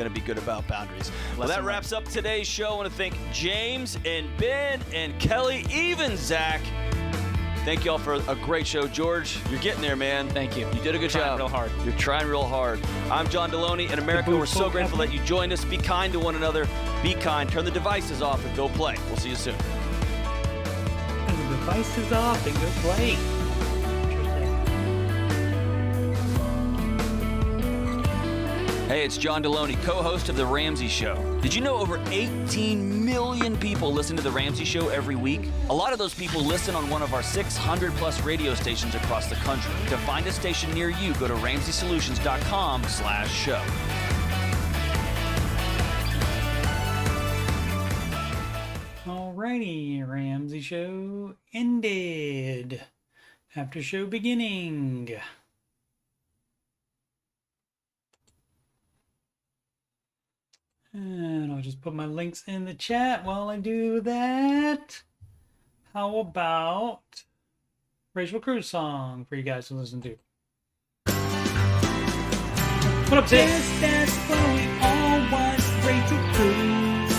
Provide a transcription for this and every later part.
going to be good about boundaries. Well, that wraps up today's show. I want to thank James and Ben and Kelly, even Zach. Thank you all for a great show. George, you're getting there, man. Thank you. You did a good job. Real hard. You're trying real hard. I'm John Deloney. In America, we're so grateful that you joined us. Be kind to one another. Be kind. Turn the devices off and go play. We'll see you soon. Turn the devices off and go play. Hey, it's John Deloney, co-host of The Ramsey Show. Did you know over 18 million people listen to The Ramsey Show every week? A lot of those people listen on one of our 600-plus radio stations across the country. To find a station near you, go to RamseySolutions.com/show. Alrighty, Ramsey Show ended. After show beginning. And I'll just put my links in the chat while I do that. How about Rachel Cruz song for you guys to listen to? What up, Sid? Yes, that's what we all want, Rachel Cruz.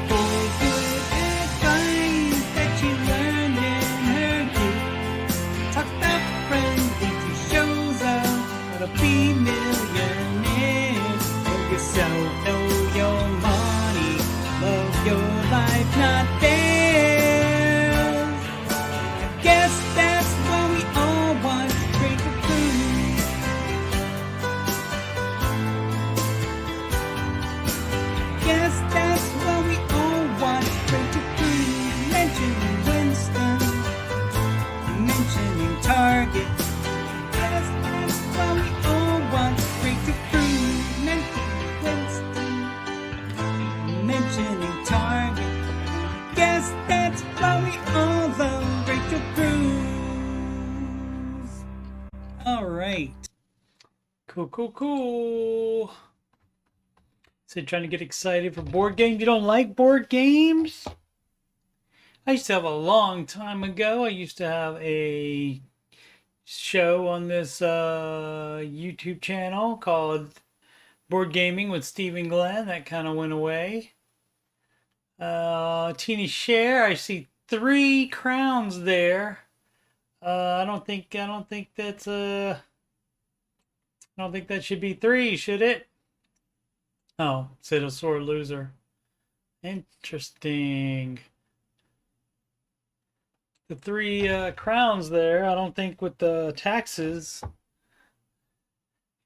For good advice that she learned in her youth. Talk about friendly to shows up how to be millionaires. Know yourself, know your money, love your life, not theirs. I guess that's what we all want, Rachel Cruz. Guess that's what we all want, Rachel Cruz. Mentioning Winston, mentioning Target. Guess that's what we all want, Rachel Cruz. Mentioning Winston, mentioning Target. Guess that's what we all love, Rachel Cruz. All right. Cool. So trying to get excited for board games. You don't like board games? I used to have a long time ago. I used to have a show on this YouTube channel called Board Gaming with Steve and Glenn. That kind of went away. Teeny Share. I see 3 crowns there. I don't think that's I don't think that should be 3, should it? Oh, said a sore loser. Interesting. The 3 crowns there, I don't think with the taxes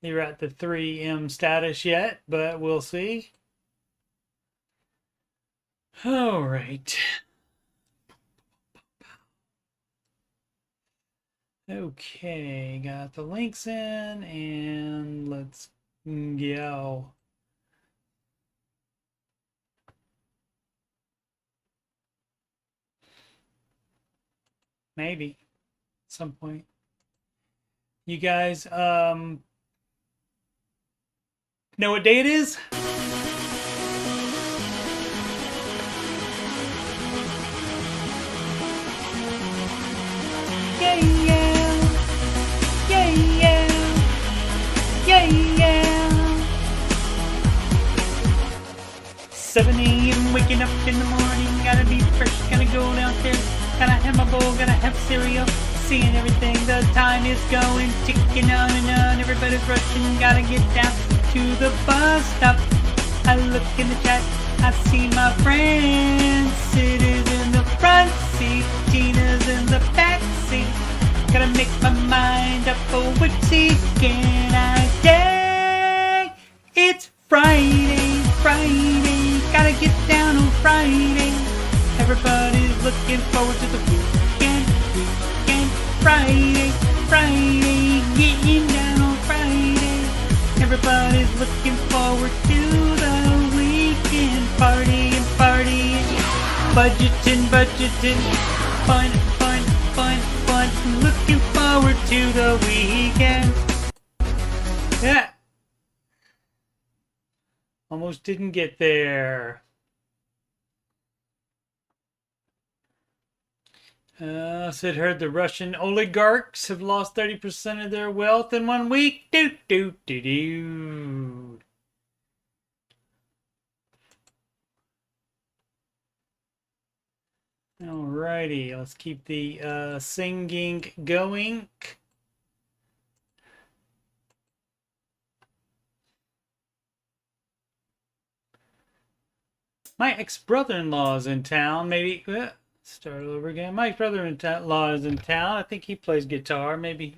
you're at the 3M status yet, but we'll see. All right. Okay, got the links in, and let's go. Maybe at some point. You guys know what day it is? Yeah, yeah. Yeah, yeah. Yeah, yeah. 7 a.m. waking up in the morning. Gotta be fresh, gotta go downstairs. Gotta have my bowl, gotta have cereal. Seeing everything, the time is going. Ticking on and on, everybody's rushing. Gotta get down to the bus stop. I look in the chat, I see my friend. Sid is in the front seat, Tina's in the back seat. Gotta make my mind up for which can I take. It's Friday, gotta get down on Friday. Everybody's looking forward to the weekend, Friday, getting down on Friday. Everybody's looking forward to the weekend, partying, budgeting, fun, looking forward to the weekend. Yeah. Almost didn't get there. Sid heard the Russian oligarchs have lost 30% of their wealth in 1 week. Alrighty, let's keep the singing going. My ex-brother-in-law is in town. Maybe start over again. My brother-in-law is in town. I think he plays guitar. Maybe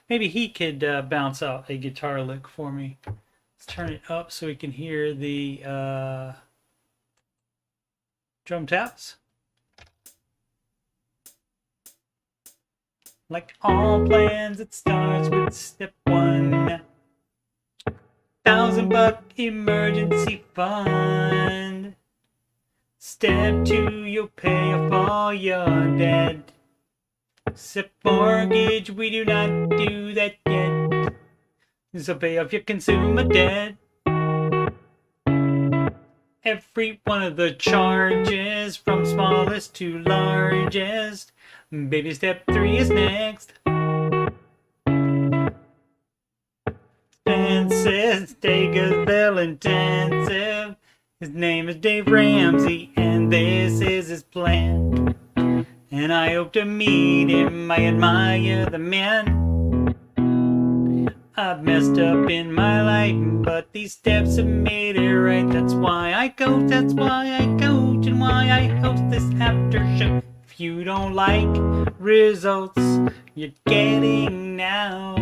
he could bounce out a guitar lick for me. Let's turn it up so we can hear the drum taps. Like all plans, it starts with step one. $1,000 emergency fund. Step two, you'll pay off all your debt. Step mortgage, we do not do that yet. So pay off your consumer debt. Every one of the charges, from smallest to largest. Baby step 3 is next. Expenses, take a bill intensive. His name is Dave Ramsey, and this is his plan. And I hope to meet him. I admire the man. I've messed up in my life, but these steps have made it right. That's why I coach, and why I host this after show. If you don't like results you're getting now,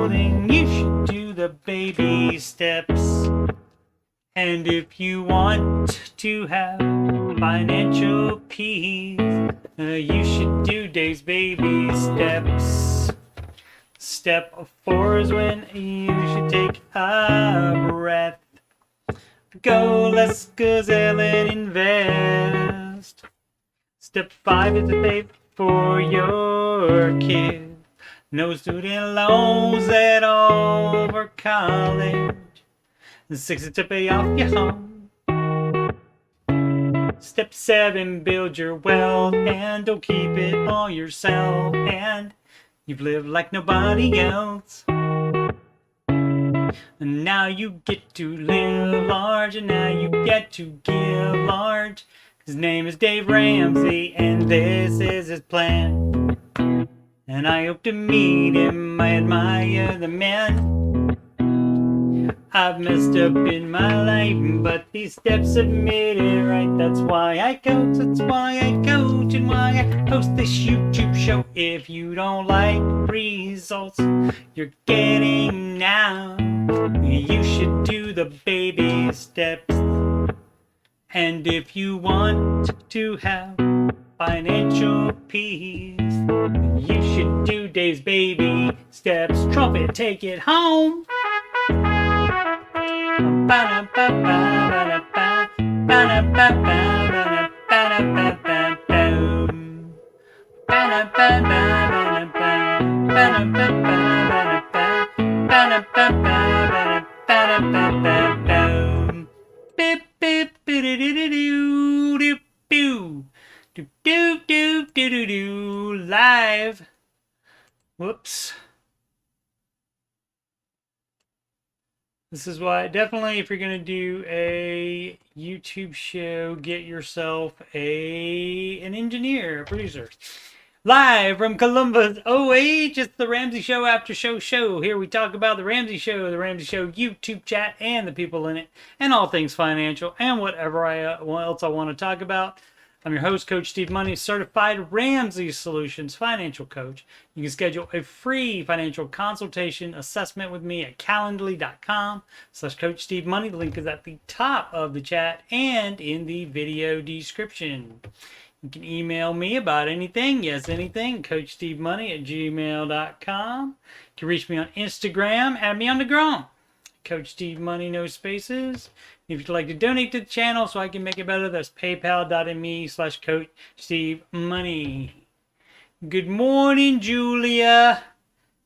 then you should do the baby steps. And if you want to have financial peace, you should do Dave's baby steps. Step 4 is when you should take a breath. Go less gazelle and invest. Step 5 is to pay for your kid. No student loans at all for college. 6 is to pay off your home. Step 7, build your wealth and don't keep it all yourself. And you've lived like nobody else. And now you get to live large, and now you get to give large. His name is Dave Ramsey, and this is his plan. And I hope to meet him. I admire the man. I've messed up in my life, but these steps have made it right. That's why I coach, and why I host this YouTube show. If you don't like results you're getting now, you should do the baby steps. And if you want to have financial peace, you should do Dave's baby steps. Trumpet, take it home. Live. Whoops. This is why, definitely, if you're going to do a YouTube show, get yourself an engineer, a producer. Live from Columbus, OH, it's the Ramsey Show After Show. Here we talk about the Ramsey Show YouTube chat, and the people in it, and all things financial, and whatever else I want to talk about. I'm your host, Coach Steve Money, certified Ramsey Solutions financial coach. You can schedule a free financial consultation assessment with me at calendly.com/Coach Steve Money. The link is at the top of the chat and in the video description. You can email me about anything, anything, CoachSteveMoney@gmail.com. You can reach me on Instagram, add me on the gram. Coach Steve Money, no spaces. If you'd like to donate to the channel so I can make it better, that's paypal.me/Coach Steve Money. Good morning, Julia.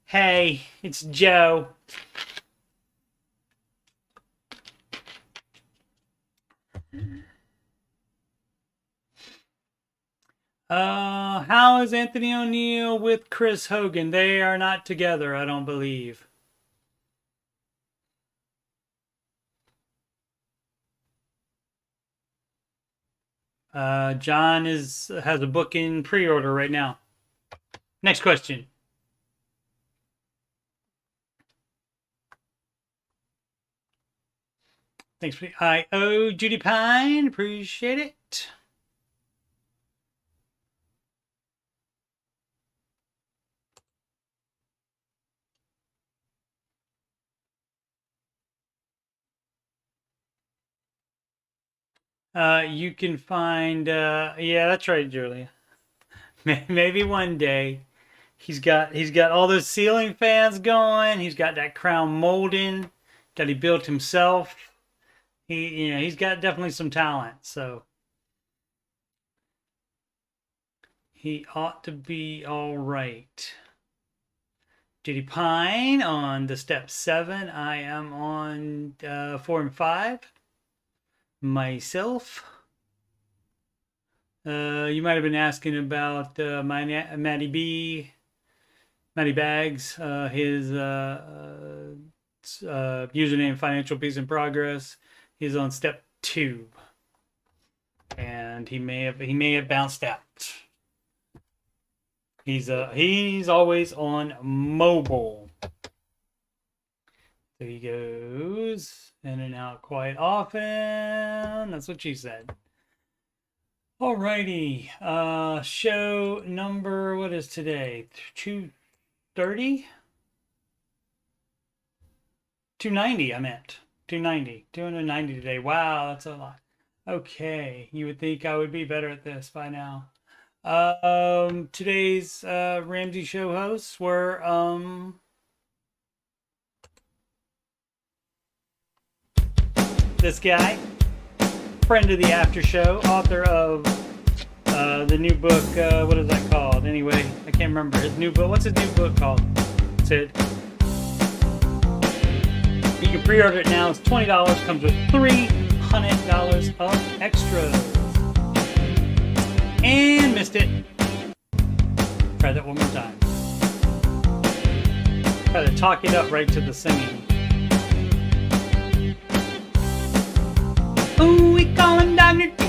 Hey, it's Joe. How is Anthony O'Neill with Chris Hogan? They are not together, I don't believe. John has a book in pre-order right now. Next question. Thanks for the I.O. Judy Pine. Appreciate it. You can find, yeah, that's right, Julia. Maybe one day. He's got all those ceiling fans going. He's got that crown molding that he built himself. He's got definitely some talent. So he ought to be all right. Judy Pine on the step 7. I am on 4 and 5. Myself. You might have been asking about Matty Bags, his username Financial Peace and Progress. He's on step 2, and he may have bounced out. He's always on mobile. There he goes, in and out quite often. That's what she said. Alrighty, show number, what is today? 230? 290, I meant. 290. 290 today. Wow, that's a lot. Okay, you would think I would be better at this by now. Today's Ramsey show hosts were this guy, friend of the Aftershow, author of the new book, what is that called? Anyway, I can't remember his new book. What's his new book called? Sid. You can pre-order it now. It's $20. Comes with $300 of extras. And missed it. Try that one more time. Try to talk it up right to the singing. Ooh, we call him Dr. D,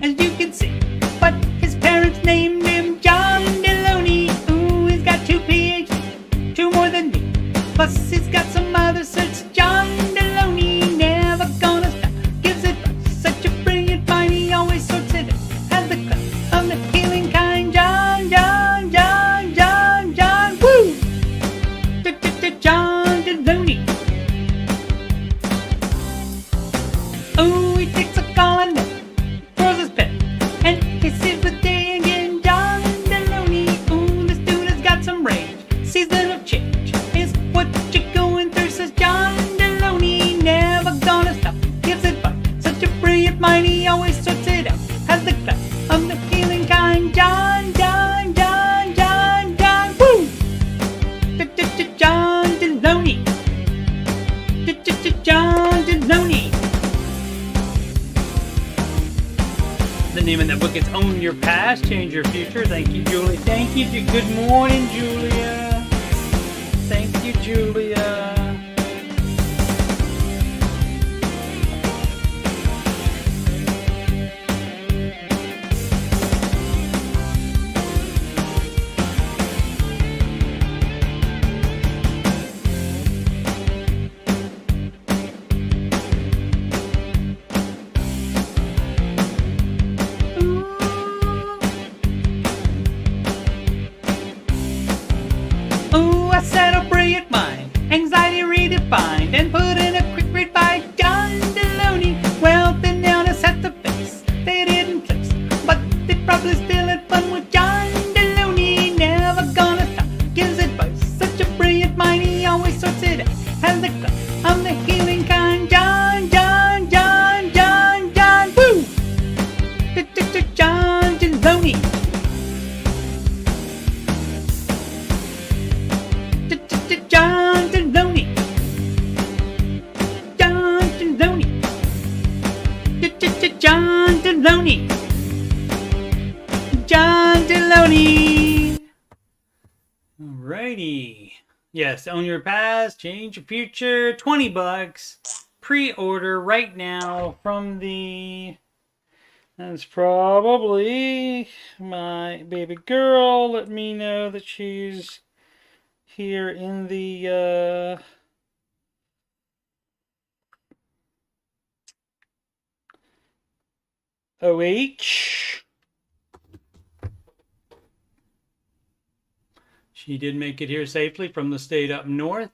as you can see. But his parents named him John Deloney. Ooh, he's got 2 PhDs, 2 more than me. Plus he's got some other certs. John Deloney, never gonna stop. Gives advice, such a brilliant mind. He always sorts it out. Has the class of the healing kind. John, John, John, John, John, woo! John Deloney. Ooh, he takes a call and throws his pen, and he sees the day again. John Deloney, ooh, this dude has got some range. Sees little change is what you're going through. Says John Deloney, never gonna stop. Gives advice, such a brilliant mind. He always sorts it out. Has the class of the healing kind. John, John, John, John, John, woo! John Deloney. John Deloney. The name of that book is Own Your Past, Change Your Future. Thank you, Julie. Thank you. Good morning, Julia. Thank you, Julia. Anxiety redefined and put in a quick read by John Deloney. Wealth and illness has to face. They didn't place, but they probably still had fun with John Deloney. Never gonna stop, gives advice. Such a brilliant mind, he always sorts it out. Has the class, I'm the healing kind. John, John, John, John, John, woo! John Deloney. John Deloney. John Deloney. John Deloney. John Deloney. Alrighty. Yes, Own Your Past, Change Your Future. $20. Pre-order right now from the That's probably my baby girl. Let me know that she's here in the OH. She did make it here safely from the state up north.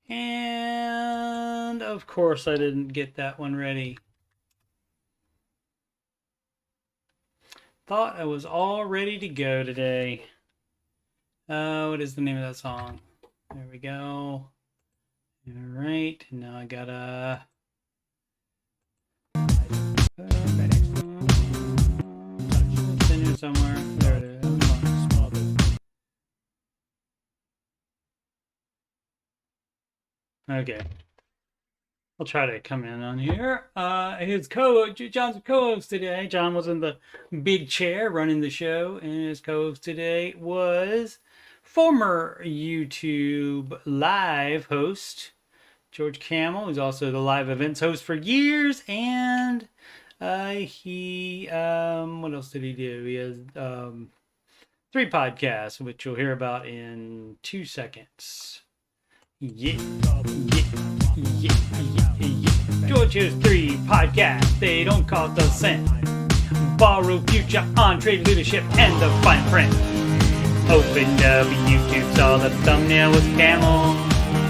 And of course I didn't get that one ready. Thought I was all ready to go today. What is the name of that song? There we go. All right, now I gotta it's in here somewhere. There it is. Okay. I'll try to come in on here. His John's co-host today. John was in the big chair running the show, and his co-host today was former YouTube live host George Camel, who's also the live events host for years, and he what else did he do? He has 3 podcasts, which you'll hear about in 2 seconds. Yeah. George has 3 podcasts, they don't cost a cent. Borrow future on trade leadership and the fine print. Opened up YouTube, saw the thumbnail with Camel.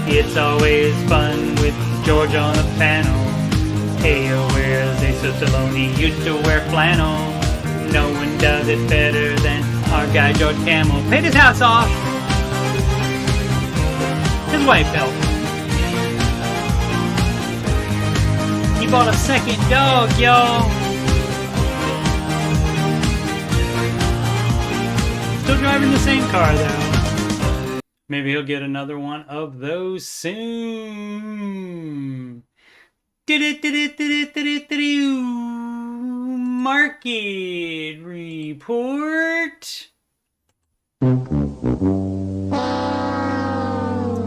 It's always fun with George on the panel. Hey, where's Ace Stallone? He used to wear flannel. No one does it better than our guy George Camel. Paid his house off. His wife helped. He bought a second dog, y'all. Still driving the same car, though. Maybe he'll get another one of those soon. Market report.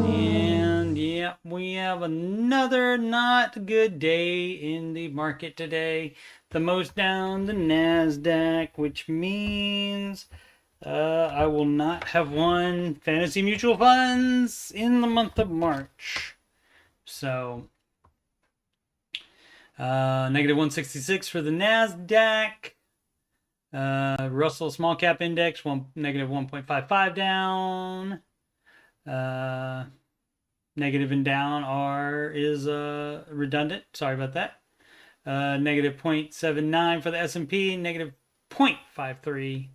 And yeah, we have another not good day in the market today. The most down the NASDAQ, which means I will not have won fantasy mutual funds in the month of March. So, negative 166 for the NASDAQ. Russell Small Cap Index, negative 1.55 down. Negative and down is redundant. Sorry about that. Negative 0.79 for the S&P, negative 0.53%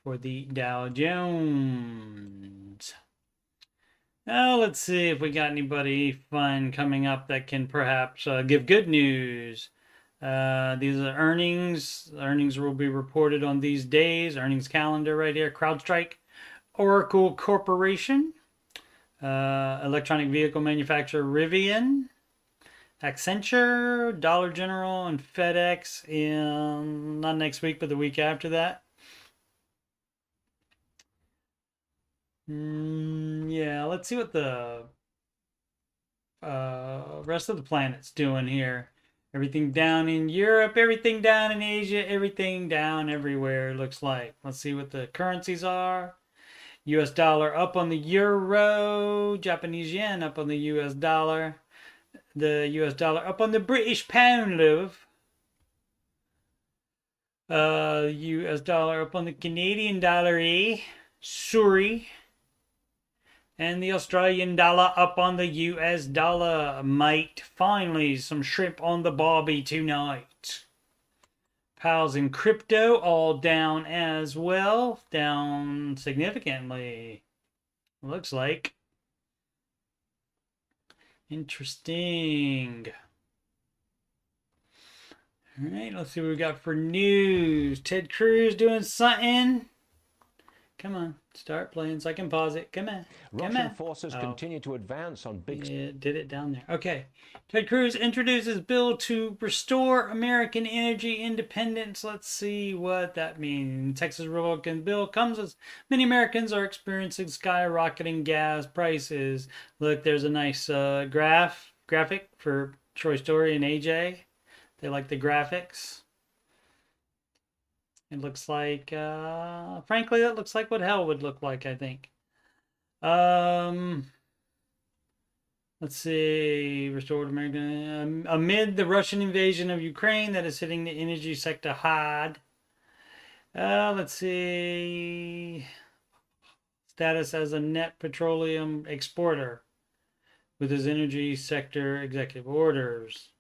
for the Dow Jones. Now let's see if we got anybody fun coming up that can perhaps give good news. These are earnings. Earnings will be reported on these days. Earnings calendar right here. CrowdStrike, Oracle Corporation, electronic vehicle manufacturer Rivian, Accenture, Dollar General, and FedEx in not next week, but the week after that. Yeah, let's see what the rest of the planet's doing here. Everything down in Europe, everything down in Asia, everything down everywhere, looks like. Let's see what the currencies are. US dollar up on the euro, Japanese yen up on the US dollar, the US dollar up on the British pound, love. US dollar up on the Canadian dollar, sorry. And the Australian dollar up on the US dollar, mate. Finally, some shrimp on the barbie tonight. Pals in crypto all down as well. Down significantly, looks like. Interesting. All right, let's see what we got for news. Ted Cruz doing something. Come on, start playing so I can pause it. Come on. Russian forces continue to advance on big... Yeah, did it down there. Okay. Ted Cruz introduces bill to restore American energy independence. Let's see what that means. Texas Republican bill comes as many Americans are experiencing skyrocketing gas prices. Look, there's a nice graphic for Troy Story and AJ. They like the graphics. It looks like, frankly, that looks like what hell would look like, I think. Let's see. Restored American. Amid the Russian invasion of Ukraine that is hitting the energy sector hard. Let's see. Status as a net petroleum exporter with his energy sector executive orders.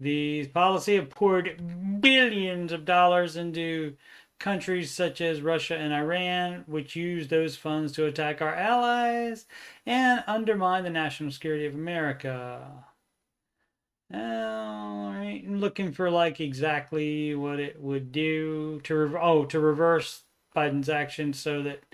The policy have poured billions of dollars into countries such as Russia and Iran, which use those funds to attack our allies and undermine the national security of America. All right, I'm looking for like exactly what it would do to reverse Biden's actions so that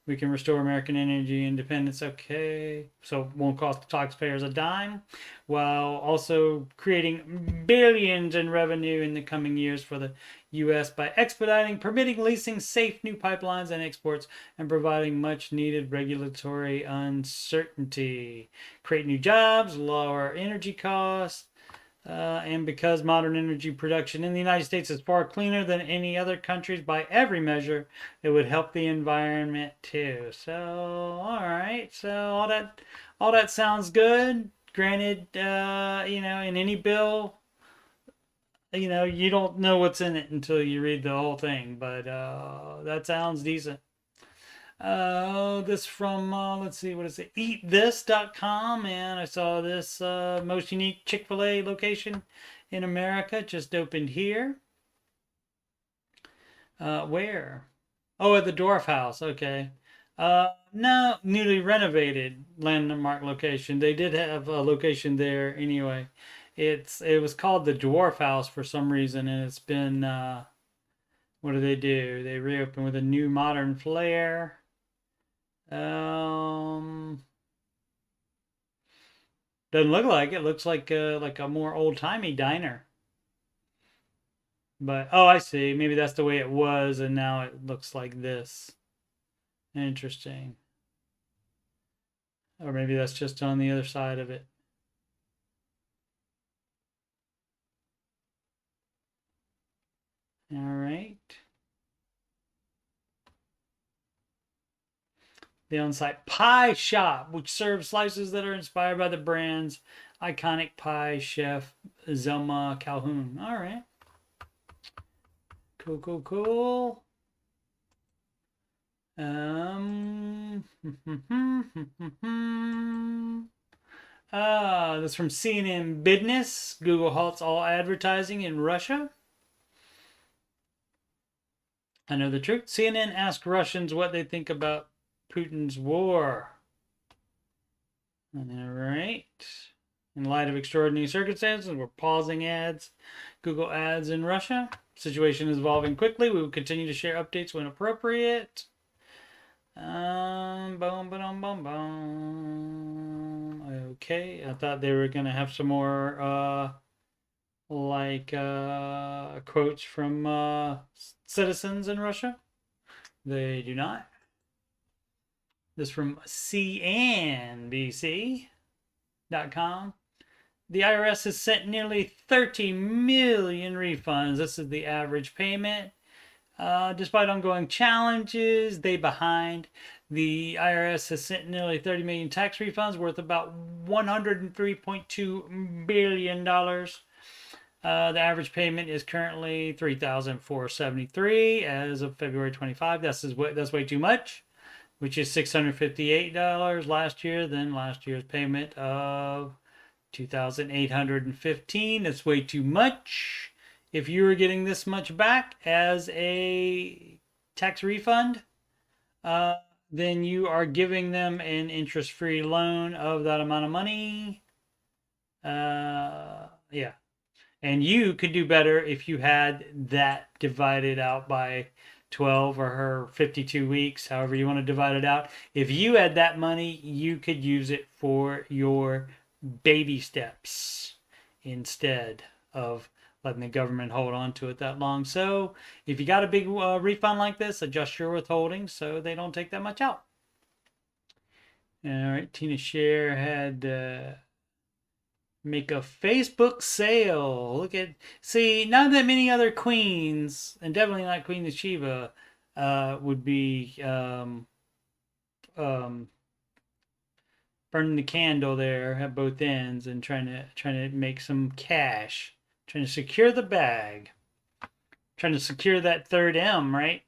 we can restore American energy independence. Okay, so it won't cost the taxpayers a dime, while also creating billions in revenue in the coming years for the U.S. by expediting, permitting, leasing safe new pipelines and exports, and providing much needed regulatory uncertainty. Create new jobs, lower energy costs, and because modern energy production in the United States is far cleaner than any other countries by every measure, it would help the environment too. So, all right. So all that sounds good. Granted, you know, in any bill, you know, you don't know what's in it until you read the whole thing. But that sounds decent. This from, let's see, what is it? EatThis.com, and I saw this most unique Chick-fil-A location in America just opened here. Where? Oh, at the Dwarf House. Okay. No, newly renovated landmark location. They did have a location there anyway. It was called the Dwarf House for some reason, and it's been, what do? They reopened with a new modern flair. Doesn't look like it. Looks like a more old-timey diner. But oh, I see. Maybe that's the way it was, and now it looks like this. Interesting. Or maybe that's just on the other side of it. All right. The on-site pie shop, which serves slices that are inspired by the brand's iconic pie chef, Zelma Calhoun. All right. Cool, cool, cool. This from CNN Business. Google halts all advertising in Russia. I know the truth. CNN asked Russians what they think about Putin's war. All right. In light of extraordinary circumstances, we're pausing ads, Google ads in Russia. Situation is evolving quickly. We will continue to share updates when appropriate. Boom, boom, boom, boom. Okay, I thought they were gonna have some more quotes from citizens in Russia. They do not. This from CNBC.com. The IRS has sent nearly 30 million refunds. This is the average payment. Despite ongoing challenges, they behind. The IRS has sent nearly 30 million tax refunds worth about $103.2 billion. The average payment is currently $3,473 as of February 25. That's way too much, which is $658 last year. Then last year's payment of $2,815. That's way too much. If you were getting this much back as a tax refund, then you are giving them an interest-free loan of that amount of money. Yeah. And you could do better if you had that divided out by 12 or her 52 weeks, however you want to divide it out. If you had that money, you could use it for your baby steps instead of letting the government hold on to it that long. So if you got a big refund like this, adjust your withholding so they don't take that much out. All right, Tina Scher had make a Facebook sale. Look at, see, not that many other queens, and definitely not Queen of Sheba, would be burning the candle there at both ends and trying to make some cash, trying to secure the bag, trying to secure that third M, right?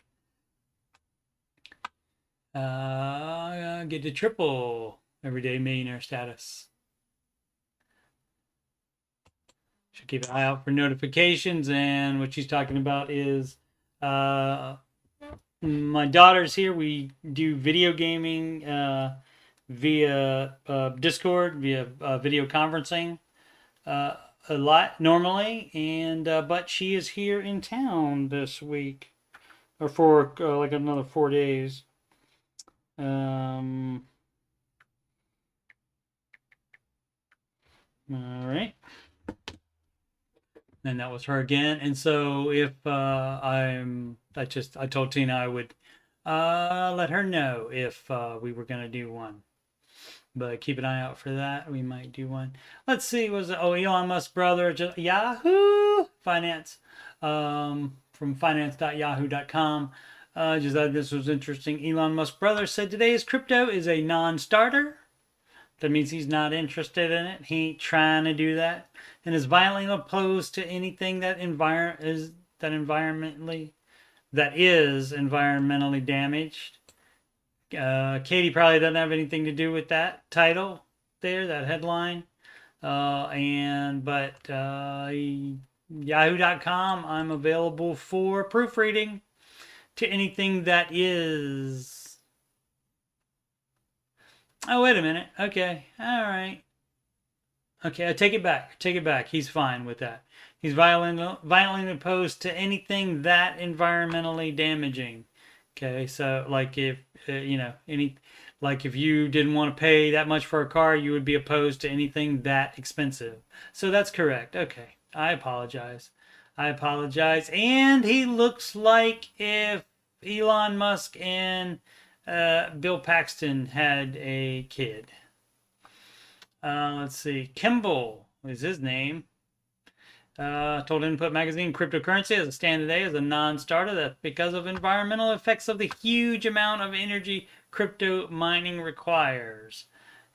Get to triple everyday millionaire status. Should keep an eye out for notifications. And what she's talking about is my daughter's here. We do video gaming via Discord, via video conferencing a lot normally, and but she is here in town this week, or for like another 4 days. All right. And that was her again. And so if I told Tina I would let her know if we were going to do one. But keep an eye out for that. We might do one. Let's see. Elon Musk's brother, Yahoo Finance, from finance.yahoo.com. Just thought this was interesting. Elon Musk's brother said today's crypto is a non-starter. That means he's not interested in it. He ain't trying to do that, and is violently opposed to anything that is environmentally damaged. Katie probably doesn't have anything to do with that title there, that headline. But Yahoo.com, I'm available for proofreading to anything that is. Oh, wait a minute. Okay. All right. Okay, I take it back. He's fine with that. He's violently opposed to anything that environmentally damaging. Okay, so like if if you didn't want to pay that much for a car, you would be opposed to anything that expensive. So that's correct. Okay, I apologize. And he looks like if Elon Musk and Bill Paxton had a kid. Let's see. Kimball is his name. Told Input Magazine cryptocurrency as a stand today as a non-starter. That's because of environmental effects of the huge amount of energy crypto mining requires.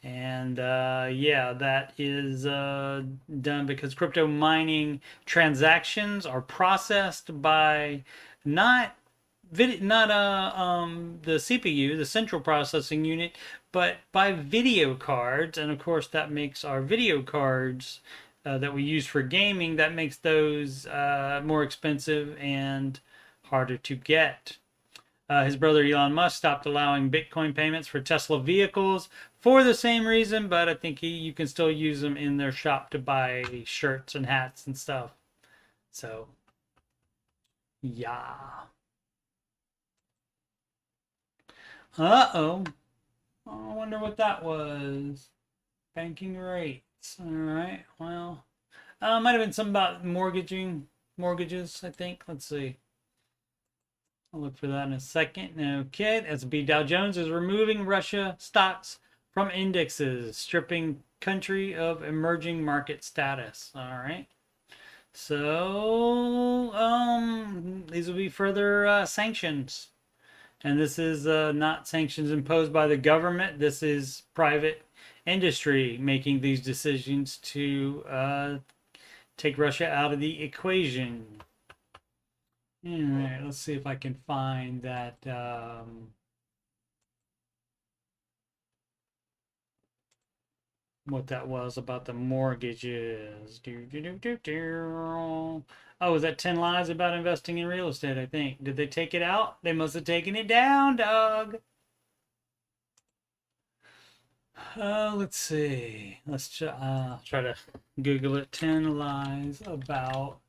And that is done because crypto mining transactions are processed by not the CPU, the central processing unit, but by video cards. And of course that makes our video cards that we use for gaming, that makes those more expensive and harder to get. His brother Elon Musk stopped allowing Bitcoin payments for Tesla vehicles for the same reason, but I think you can still use them in their shop to buy shirts and hats and stuff. So, yeah. Uh-oh. I wonder what that was. Banking rates. All right. Well, might have been something about mortgages, I think. Let's see. I'll look for that in a second. Okay, S&P Dow Jones is removing Russia stocks from indexes, stripping country of emerging market status. All right. So, these will be further sanctions. And this is not sanctions imposed by the government. This is private industry making these decisions to take Russia out of the equation. All right, let's see if I can find that. What that was about the mortgages. Oh, was that 10 lies about investing in real estate, I think. Did they take it out? They must have taken it down, dog. Let's see. Let's try to Google it. 10 lies about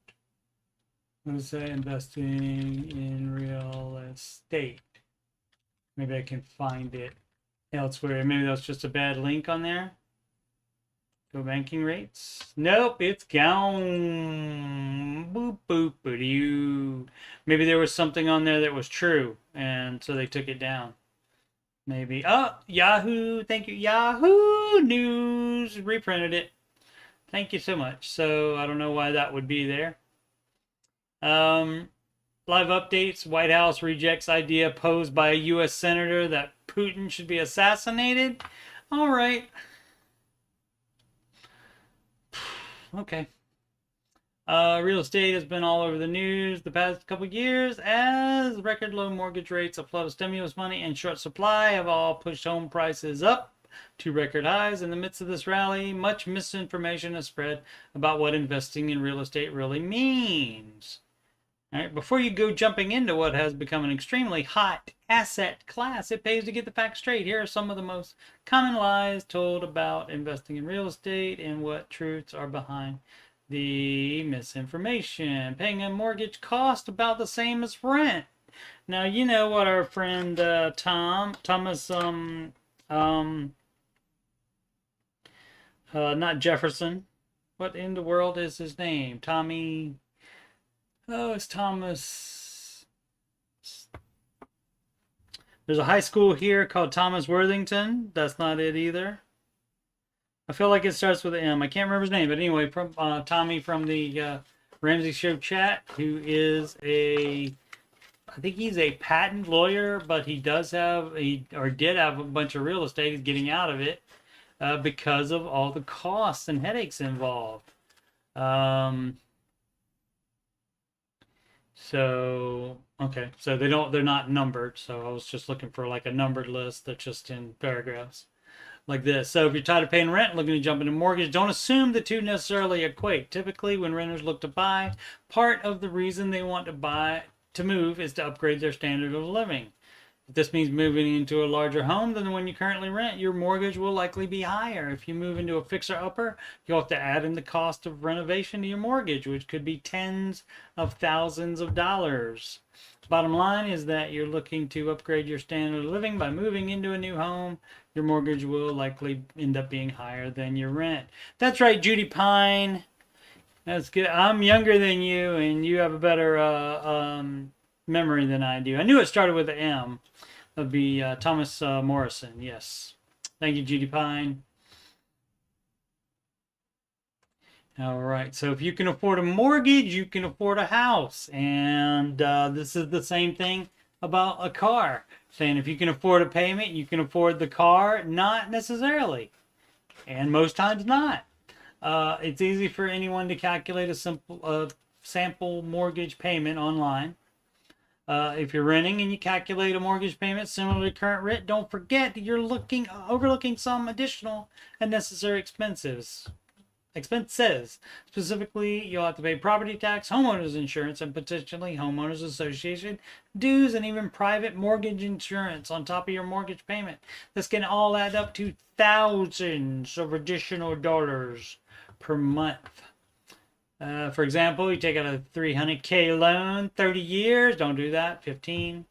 What is that? Investing in real estate. Maybe I can find it elsewhere. Maybe that's just a bad link on there. Go banking rates. Nope, it's gone. Boop boop doo. Maybe there was something on there that was true, and so they took it down. Maybe. Oh, Yahoo! Thank you, Yahoo News reprinted it. Thank you so much. So I don't know why that would be there. Live updates. White House rejects idea posed by a U.S. senator that Putin should be assassinated. All right. Okay. Real estate has been all over the news the past couple years as record low mortgage rates, a flood of stimulus money, and short supply have all pushed home prices up to record highs. In the midst of this rally, much misinformation has spread about what investing in real estate really means. All right, before you go jumping into what has become an extremely hot asset class, it pays to get the facts straight. Here are some of the most common lies told about investing in real estate and what truths are behind the misinformation. Paying a mortgage costs about the same as rent. Now, you know what our friend Thomas, not Jefferson. What in the world is his name? Tommy. Oh, it's Thomas. There's a high school here called Thomas Worthington. That's not it either. I feel like it starts with an M. I can't remember his name, but anyway, from Tommy from the Ramsey Show chat, who is I think he's a patent lawyer, but he did have a bunch of real estate. He's getting out of it because of all the costs and headaches involved. So, okay. So they're not numbered. So I was just looking for like a numbered list that's just in paragraphs like this. So if you're tired of paying rent, looking to jump into mortgage, don't assume the two necessarily equate. Typically, when renters look to buy, part of the reason they want to move is to upgrade their standard of living. If this means moving into a larger home than the one you currently rent, your mortgage will likely be higher. If you move into a fixer-upper, you'll have to add in the cost of renovation to your mortgage, which could be tens of thousands of dollars. Bottom line is that you're looking to upgrade your standard of living by moving into a new home. Your mortgage will likely end up being higher than your rent. That's right, Judy Pine. That's good. I'm younger than you, and you have a better memory than I do. I knew it started with an M. That would be Thomas Morrison. Yes. Thank you, Judy Pine. All right. So if you can afford a mortgage, you can afford a house. And this is the same thing about a car. Saying if you can afford a payment, you can afford the car. Not necessarily. And most times not. It's easy for anyone to calculate a sample mortgage payment online. If you're renting and you calculate a mortgage payment similar to current rent, don't forget that you're overlooking some additional and necessary expenses. Specifically, you'll have to pay property tax, homeowners insurance, and potentially homeowners association dues, and even private mortgage insurance on top of your mortgage payment. This can all add up to thousands of additional dollars per month. For example, you take out a $300K loan, 30 years, don't do that, 15.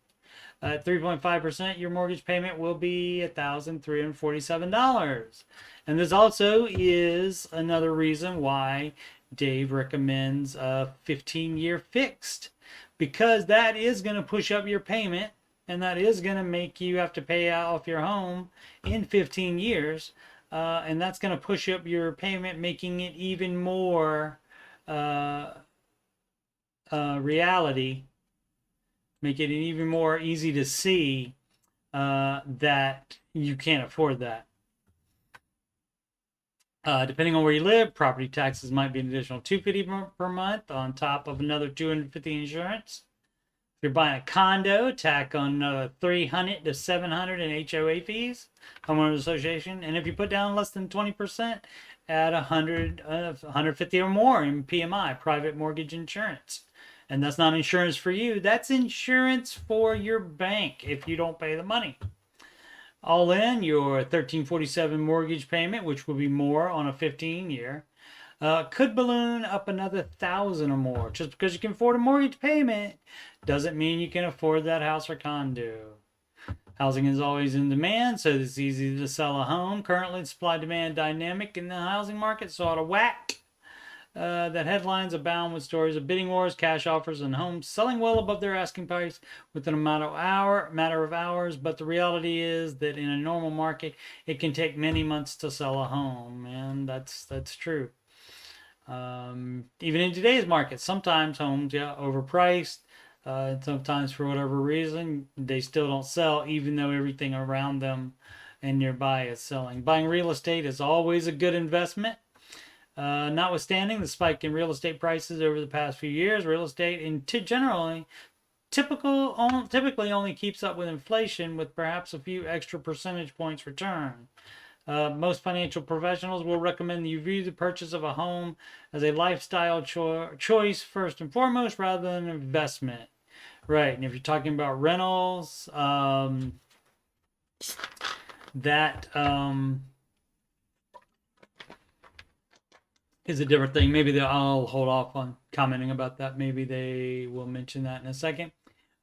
At 3.5%, your mortgage payment will be $1,347. And this also is another reason why Dave recommends a 15-year fixed, because that is going to push up your payment, and that is going to make you have to pay off your home in 15 years. And that's going to push up your payment, making it even more reality, make it even more easy to see that you can't afford that. Depending on where you live, property taxes might be an additional $250 per month on top of another $250 insurance. If you're buying a condo, tack on another $300 to $700 in HOA fees, homeowners association. And if you put down less than 20%, add $150 or more in PMI, private mortgage insurance. And that's not insurance for you. That's insurance for your bank if you don't pay the money. All in, your $1,347 mortgage payment, which will be more on a 15-year, Could balloon up another 1,000 or more. Just because you can afford a mortgage payment doesn't mean you can afford that house or condo. Housing is always in demand, so it's easy to sell a home. Currently, the supply-demand dynamic in the housing market is out of whack. That headlines abound with stories of bidding wars, cash offers, and homes selling well above their asking price within a matter of hours. But the reality is that in a normal market, it can take many months to sell a home, and that's true. Even in today's market, sometimes homes overpriced. Sometimes for whatever reason, they still don't sell, even though everything around them and nearby is selling. Buying real estate is always a good investment. Notwithstanding the spike in real estate prices over the past few years, real estate typically only keeps up with inflation with perhaps a few extra percentage points return. Most financial professionals will recommend you view the purchase of a home as a lifestyle choice first and foremost rather than an investment. Right, and if you're talking about rentals, that is a different thing. Maybe I'll hold off on commenting about that. Maybe they will mention that in a second.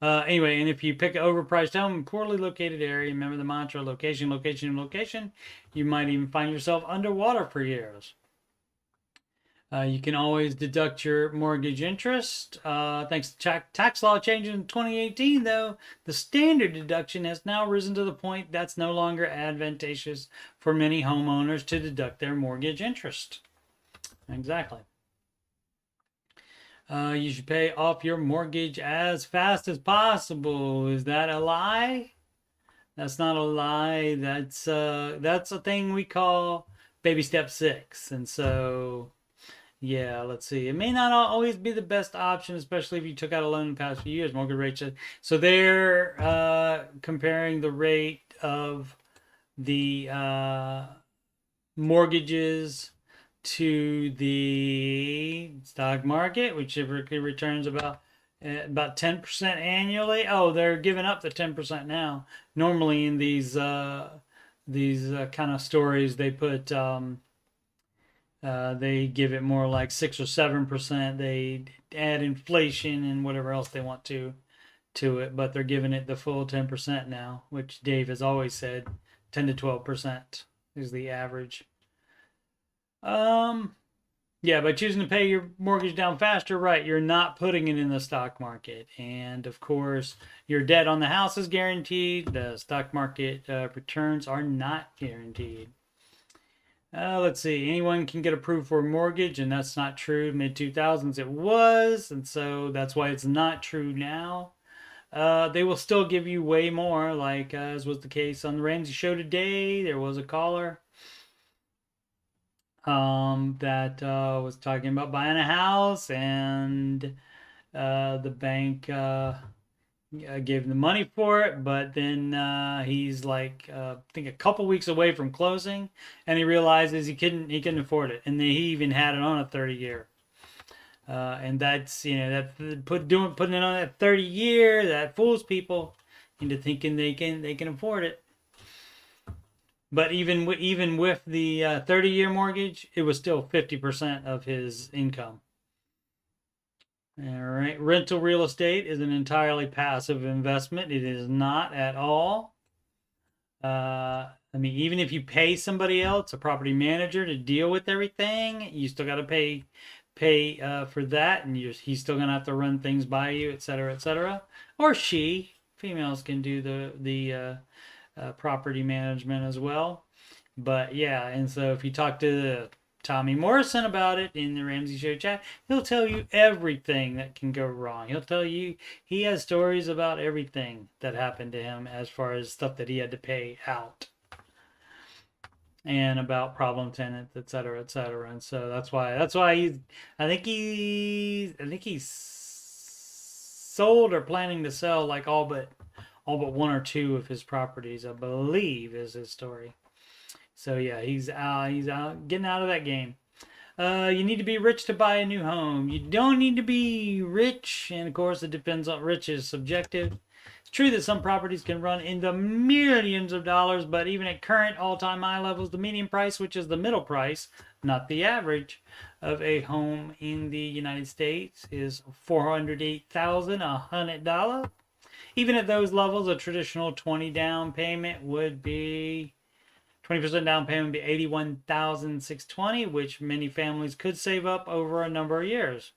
Anyway, and if you pick an overpriced home in a poorly located area, remember the mantra, location, location, location, you might even find yourself underwater for years. You can always deduct your mortgage interest. Thanks to tax law changes in 2018, though, the standard deduction has now risen to the point that's no longer advantageous for many homeowners to deduct their mortgage interest. Exactly. You should pay off your mortgage as fast as possible. Is that a lie? That's not a lie. That's a thing we call baby step 6. And so, yeah, let's see. It may not always be the best option, especially if you took out a loan in the past few years. Mortgage rates. So they're comparing the rate of the mortgages to the stock market, which typically returns about 10% annually. Oh, they're giving up the 10% now. Normally in these kind of stories, they put they give it more like 6 or 7%. They add inflation and whatever else they want to it, but they're giving it the full 10% now, which Dave has always said 10 to 12% is the average. Yeah, by choosing to pay your mortgage down faster, right, you're not putting it in the stock market. And of course, your debt on the house is guaranteed. The stock market returns are not guaranteed. Let's see, anyone can get approved for a mortgage, and that's not true. Mid-2000s it was, and so that's why it's not true now. They will still give you way more, like as was the case on the Ramsey show today. There was a caller that was talking about buying a house, and the bank gave him the money for it, but then he's like I think a couple weeks away from closing, and he realizes he couldn't afford it, and he even had it on a 30-year. And that's putting it on that 30-year that fools people into thinking they can afford it. But even with the 30-year mortgage, it was still 50% of his income. All right, rental real estate is an entirely passive investment. It is not at all. I mean, even if you pay somebody else, a property manager, to deal with everything, you still got to pay for that, and he's still gonna have to run things by you, etc., etc. Or she, females can do the property management as well. But yeah, and so if you talk to Tommy Morrison about it in the Ramsey Show chat, he'll tell you everything that can go wrong. He'll tell you he has stories about everything that happened to him as far as stuff that he had to pay out, and about problem tenants, etc., etc. And so that's why I think he's sold or planning to sell like all but 1 or 2 of his properties, I believe, is his story. So yeah, he's out getting out of that game. You need to be rich to buy a new home. You don't need to be rich, and of course it depends on, rich is subjective. true that some properties can run into millions of dollars, but even at current all-time high levels, the median price, which is the middle price, not the average, of a home in the United States is $408,100. Even at those levels, a traditional 20% down payment would be $81,620, which many families could save up over a number of years.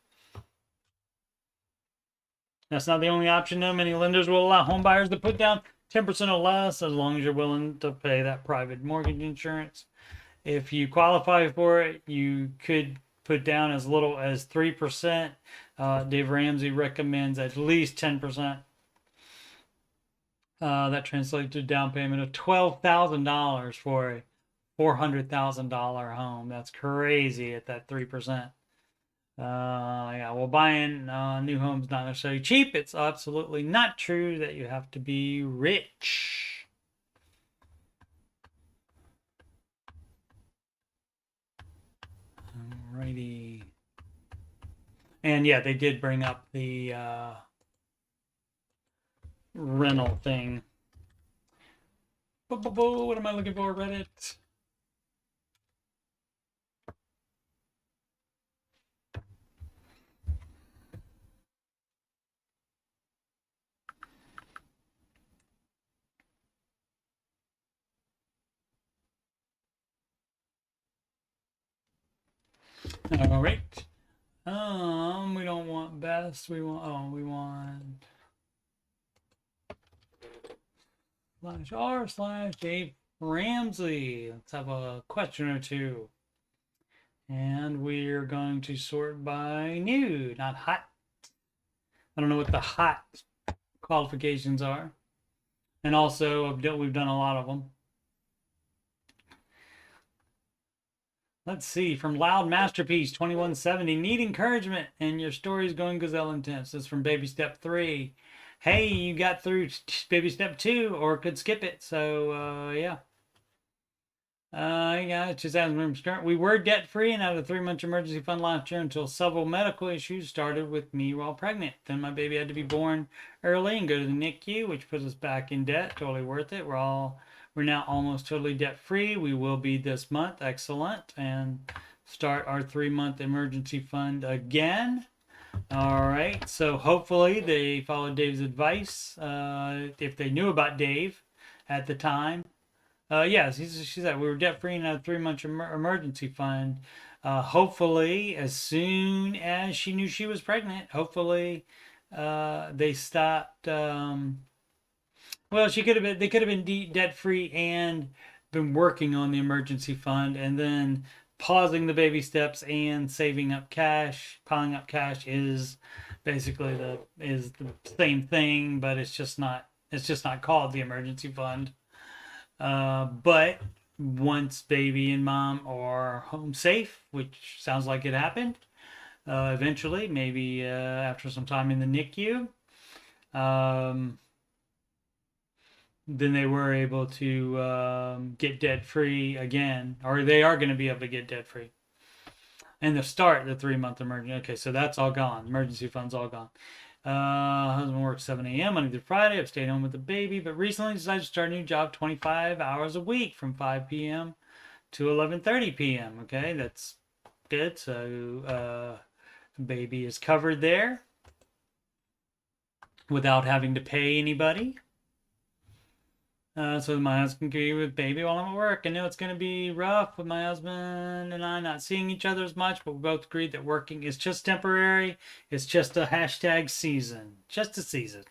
That's not the only option, though. Many lenders will allow home buyers to put down 10% or less as long as you're willing to pay that private mortgage insurance. If you qualify for it, you could put down as little as 3%. Dave Ramsey recommends at least 10%. That translates to a down payment of $12,000 for a $400,000 home. That's crazy at that 3%. Yeah, well, buying new homes not necessarily cheap. It's absolutely not true that you have to be rich. Alrighty. And yeah, they did bring up the rental thing. What am I looking for, Reddit? All right. We don't want best. We want /r/Dave Ramsey. Let's have a question or two. And we're going to sort by new, not hot. I don't know what the hot qualifications are. And also, we've done a lot of them. Let's see, from Loud Masterpiece 2170, need encouragement and your story's going gazelle intense. This is from Baby Step 3. Hey, you got through Baby Step 2 or could skip it. So, yeah. Yeah, it's just we were debt free and had a 3-month emergency fund last year until several medical issues started with me while pregnant. Then my baby had to be born early and go to the NICU, which put us back in debt. Totally worth it. We're now almost totally debt free. We will be this month. Excellent. And start our 3-month emergency fund again. All right. So hopefully they followed Dave's advice. If they knew about Dave at the time. Yes, she said we were debt free and had a 3-month emergency fund. Hopefully, as soon as she knew she was pregnant, hopefully they stopped. Well, they could have been debt free and been working on the emergency fund, and then pausing the baby steps and saving up cash. Piling up cash is basically the same thing, but it's just not called the emergency fund. But once baby and mom are home safe, which sounds like it happened, eventually, maybe after some time in the NICU, then they were able to get debt free again, or they are going to be able to get debt free. And to start the 3-month emergency. Okay, so that's all gone. Emergency fund's all gone. Husband works 7 a.m. Monday through Friday. I've stayed home with the baby, but recently decided to start a new job 25 hours a week from 5 p.m. to 11:30 p.m. Okay, that's good. So baby is covered there without having to pay anybody. So my husband can be with baby while I'm at work. I know it's going to be rough with my husband and I not seeing each other as much, but we both agreed that working is just temporary. It's just a hashtag season. Just a season.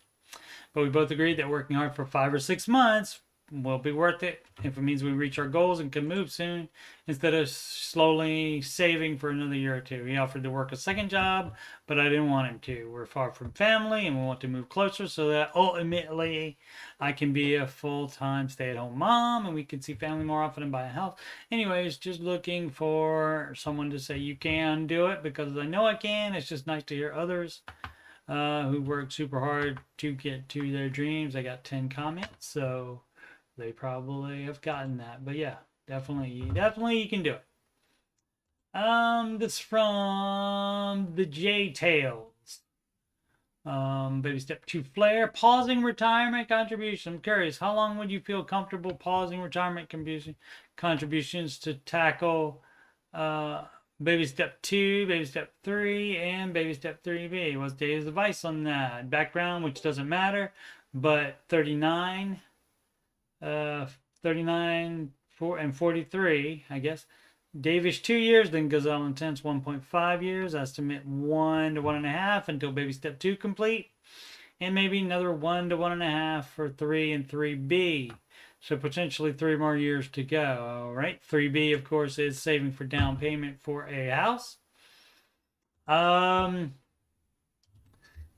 But we both agreed that working hard for 5 or 6 months will be worth it if it means we reach our goals and can move soon instead of slowly saving for another year or two. He offered to work a second job, but I didn't want him to. We're far from family and we want to move closer so that ultimately I can be a full-time stay-at-home mom and we can see family more often and buy a house. Anyways, just looking for someone to say you can do it because I know I can. It's just nice to hear others who work super hard to get to their dreams. I got 10 comments, so they probably have gotten that. But yeah, definitely you can do it. This from the J Tales. Baby step 2 flare. Pausing retirement contribution. I'm curious, how long would you feel comfortable pausing retirement contributions to tackle baby step 2, baby step 3, and baby step 3B? What's Dave's advice on that? Background, which doesn't matter, but 39, 39 and 43, I guess. Davish 2 years, then Gazelle Intense 1.5 years, estimate 1 to 1.5 until baby step 2 complete, and maybe another 1 to 1.5 for 3 and 3B. So potentially 3 more years to go. All right, 3B, of course, is saving for down payment for a house.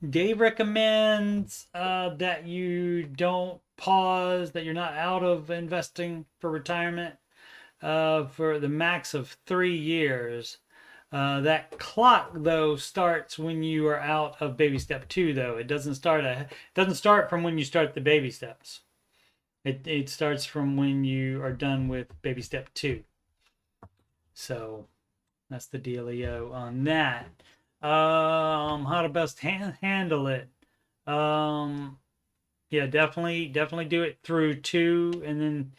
Dave recommends that you don't pause, that you're not out of investing for retirement for the max of 3 years. That clock though starts when you are out of baby step 2. Though it doesn't start from when you start the baby steps. It starts from when you are done with baby step 2. So that's the dealio on that. How to best handle it. Yeah, definitely do it through 2 and then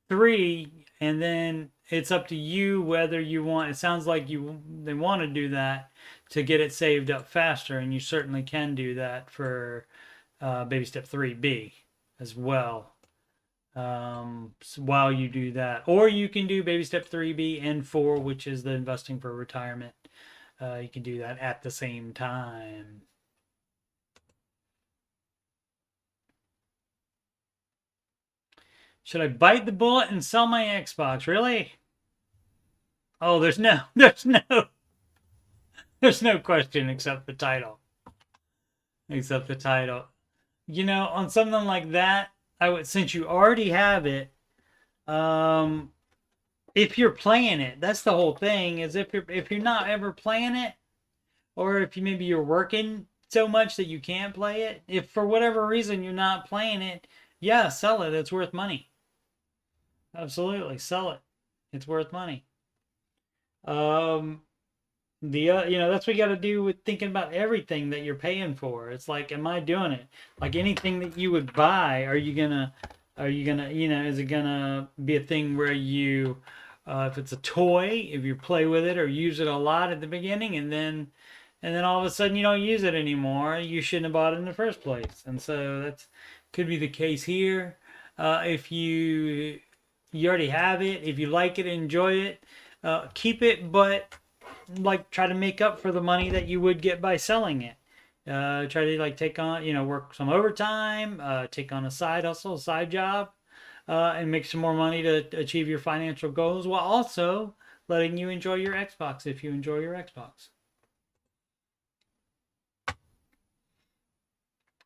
3. And then it's up to you whether you want. It sounds like they want to do that to get it saved up faster, and you certainly can do that for baby step 3B as well. So while you do that, or you can do baby step 3B and 4, which is the investing for retirement. You can do that at the same time. Should I bite the bullet and sell my Xbox? Really? Oh, there's no question except the title. Except the title. You know, on something like that, I would, since you already have it, if you're playing it, that's the whole thing, is if you're not ever playing it, or if maybe you're working so much that you can't play it, if for whatever reason you're not playing it, yeah, sell it. It's worth money. Absolutely, sell it. It's worth money. You know, that's what you got to do with thinking about everything that you're paying for. It's like, am I doing it? Like anything that you would buy, are you gonna, you know, is it gonna be a thing where you, if it's a toy, if you play with it or use it a lot at the beginning, and then all of a sudden you don't use it anymore, you shouldn't have bought it in the first place. And so that's could be the case here. If you already have it, if you like it, enjoy it, keep it, but like try to make up for the money that you would get by selling it. Try to like take on, you know, work some overtime, take on a side hustle, a side job, and make some more money to achieve your financial goals, while also letting you enjoy your Xbox if you enjoy your Xbox.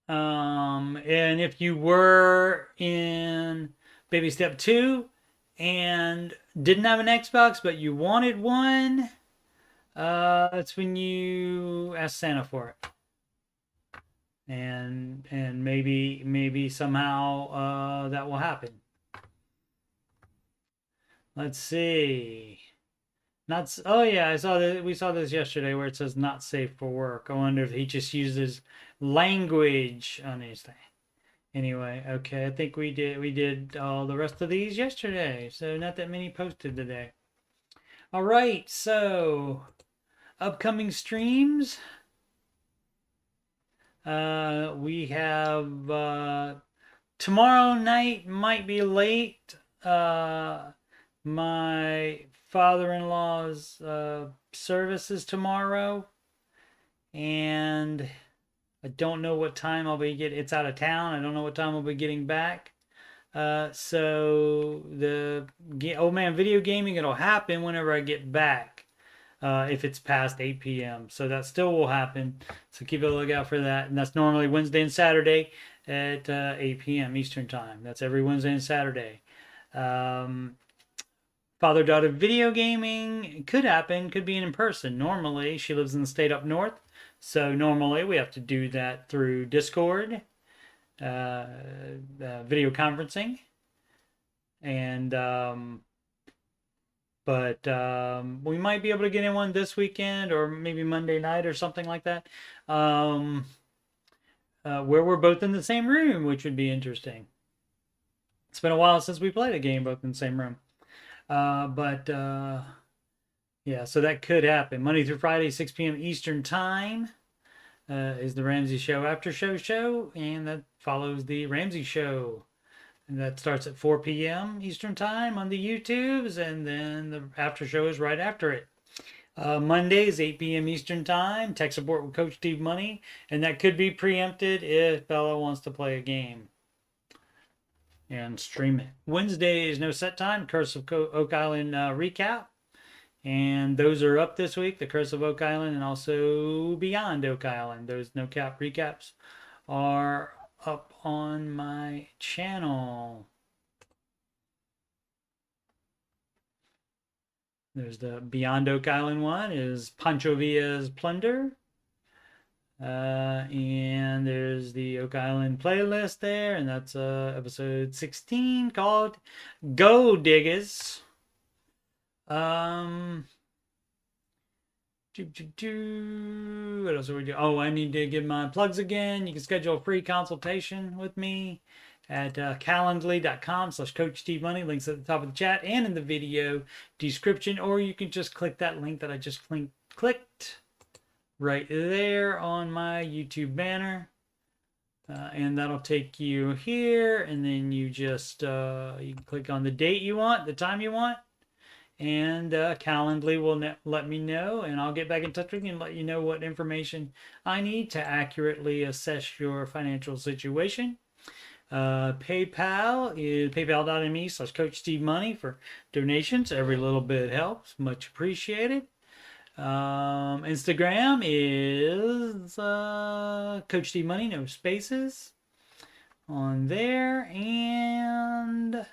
And if you were in baby step 2 and didn't have an Xbox but you wanted one, that's when you ask Santa for it, and maybe somehow that will happen. Let's see. Oh yeah, I saw that. We saw this yesterday where it says not safe for work. I wonder if he just uses language on his thing. Anyway, okay, I think we did all the rest of these yesterday, so not that many posted today. All right, so upcoming streams. We have tomorrow night might be late. My father-in-law's services tomorrow, and I don't know what time I'll be getting. It's out of town. I don't know what time I'll be getting back. So the Old Man Video Gaming, it'll happen whenever I get back, if it's past 8 p.m. So that still will happen. So keep a lookout for that. And that's normally Wednesday and Saturday at 8 p.m. Eastern Time. That's every Wednesday and Saturday. Father-daughter video gaming could happen, could be in person. Normally, she lives in the state up north, so normally we have to do that through Discord, video conferencing, and but we might be able to get in one this weekend or maybe Monday night or something like that. where we're both in the same room, which would be interesting. It's been a while since we played a game both in the same room. Yeah, so that could happen. Monday through Friday, 6 p.m. Eastern Time is the Ramsey Show Aftershow, and that follows the Ramsey Show. And that starts at 4 p.m. Eastern Time on the YouTubes, and then the Aftershow is right after it. Mondays, 8 p.m. Eastern Time, tech support with Coach Steve Money, and that could be preempted if Bella wants to play a game and stream it. Wednesdays, no set time, Curse of Oak Island recap. And those are up this week, the Curse of Oak Island and also Beyond Oak Island. Those no cap recaps are up on my channel. There's the Beyond Oak Island one is Pancho Villa's Plunder. And there's the Oak Island playlist there, and that's episode 16 called Go Diggers. What else are we doing? Oh, I need to give my plugs again. You can schedule a free consultation with me at calendly.com/Coach Steve Money. Links at the top of the chat and in the video description, or you can just click that link that I just clicked right there on my YouTube banner, and that'll take you here, and then you just you can click on the date you want, the time you want, and Calendly will let me know, and I'll get back in touch with you and let you know what information I need to accurately assess your financial situation. PayPal is paypal.me/Coach Steve Money for donations. Every little bit helps, much appreciated. Instagram is Coach Steve Money, no spaces on there. And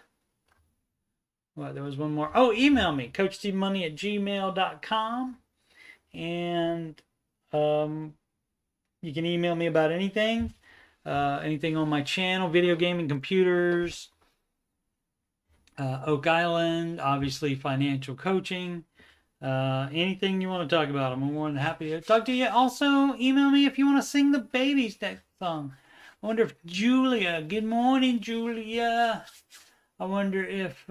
well, there was one more. Oh, email me, CoachSteveMoney@gmail.com, and you can email me about anything on my channel, video gaming, computers, Oak Island, obviously financial coaching. Anything you want to talk about, I'm more than happy to talk to you. Also, email me if you want to sing the Baby Steps song. I wonder if Julia, good morning, Julia. I wonder if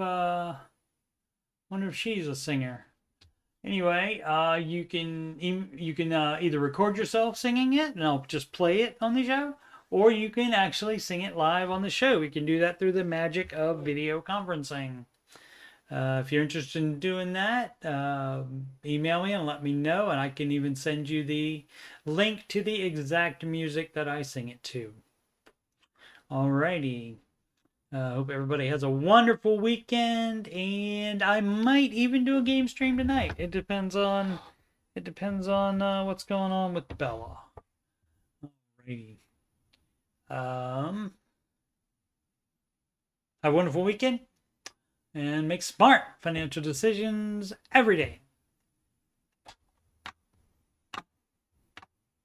she's a singer. Anyway, you can either record yourself singing it, and I'll just play it on the show, or you can actually sing it live on the show. We can do that through the magic of video conferencing. If you're interested in doing that, email me and let me know, and I can even send you the link to the exact music that I sing it to. Alrighty. Hope everybody has a wonderful weekend, and I might even do a game stream tonight. It depends on what's going on with Bella. Alrighty. Have a wonderful weekend. And make smart financial decisions every day.